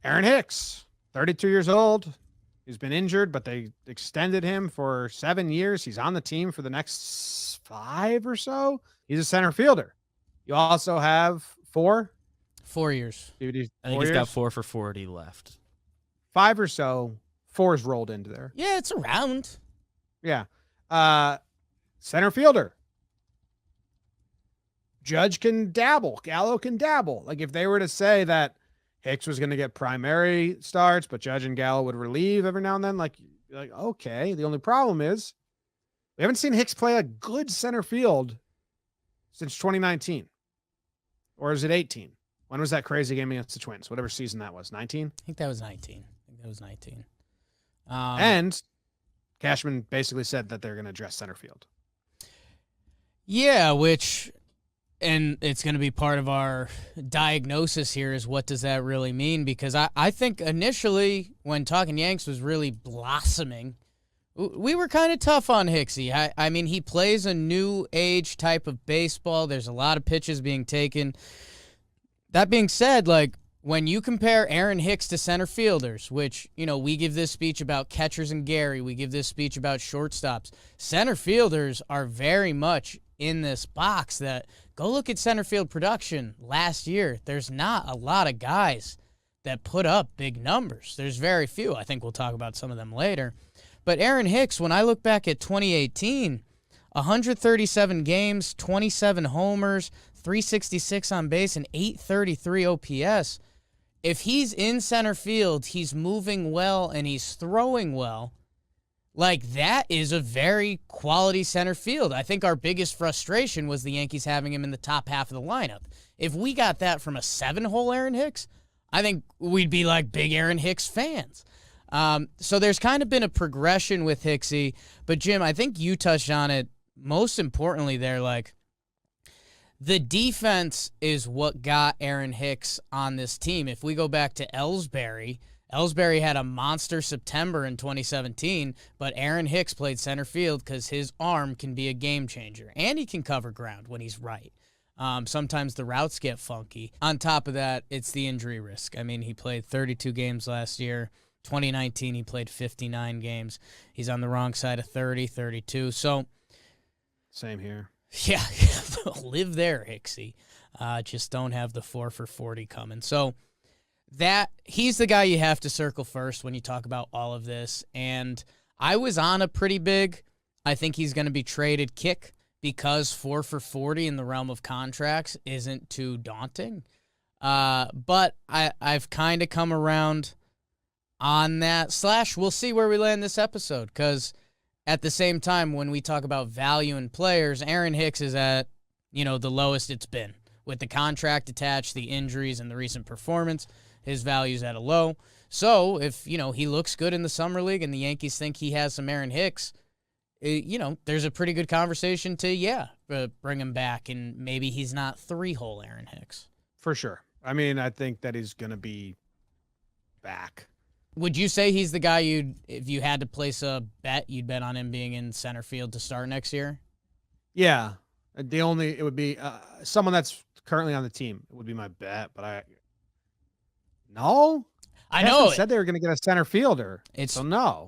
Aaron Hicks, 32 years old. He's been injured, but they extended him for 7 years. He's on the team for the next 5 or so. He's a center fielder. You also have 4 4 years. I think he's got 4 for 40 left. 5 or so. 4's rolled into there. Yeah, it's around. Yeah. Center fielder. Judge can dabble. Gallo can dabble. Like if they were to say that Hicks was going to get primary starts, but Judge and Gallo would relieve every now and then, like okay. The only problem is we haven't seen Hicks play a good center field since 2019. Or is it 18? When was that crazy game against the Twins? Whatever season that was. 19? I think that was 19. And Cashman basically said that they're going to address center field. Yeah, and it's going to be part of our diagnosis here is what does that really mean? Because I think initially when Talking Yanks was really blossoming, we were kind of tough on Hicksy. I mean, he plays a new age type of baseball. There's a lot of pitches being taken. That being said, like when you compare Aaron Hicks to center fielders, which, we give this speech about catchers and Gary, we give this speech about shortstops. Center fielders are very much in this box that go look at center field production last year. There's not a lot of guys that put up big numbers. There's very few. I think we'll talk about some of them later. But Aaron Hicks, when I look back at 2018, 137 games, 27 homers, 366 on base, and 833 OPS. If he's in center field, he's moving well and he's throwing well. Like, that is a very quality center field. I think our biggest frustration was the Yankees having him in the top half of the lineup. If we got that from a 7-hole Aaron Hicks, I think we'd be like big Aaron Hicks fans. So there's kind of been a progression with Hicksy. But, Jim, I think you touched on it most importantly there. Like, the defense is what got Aaron Hicks on this team. If we go back to Ellsbury had a monster September in 2017, but Aaron Hicks played center field because his arm can be a game changer, and he can cover ground when he's right. Sometimes the routes get funky. On top of that, it's the injury risk. I mean, he played 32 games last year. 2019, he played 59 games. He's on the wrong side of 30, 32. So, same here. Yeah, live there, Hicksy. Just don't have the 4 for 40 coming. So, he's the guy you have to circle first when you talk about all of this. And I was on a pretty big, I think he's going to be traded kick because 4 for 40 in the realm of contracts isn't too daunting. But I've kind of come around on that. We'll see where we land this episode, because at the same time, when we talk about value in players, Aaron Hicks is at, the lowest it's been. With the contract attached, the injuries, and the recent performance, his value's at a low. So if, he looks good in the Summer League and the Yankees think he has some Aaron Hicks, there's a pretty good conversation to, bring him back, and maybe he's not 3-hole Aaron Hicks. For sure. I mean, I think that he's going to be back. Would you say he's the guy if you had to place a bet, you'd bet on him being in center field to start next year? Yeah. It would be someone that's currently on the team. It would be my bet, but no. I know. Said they were going to get a center fielder. So no.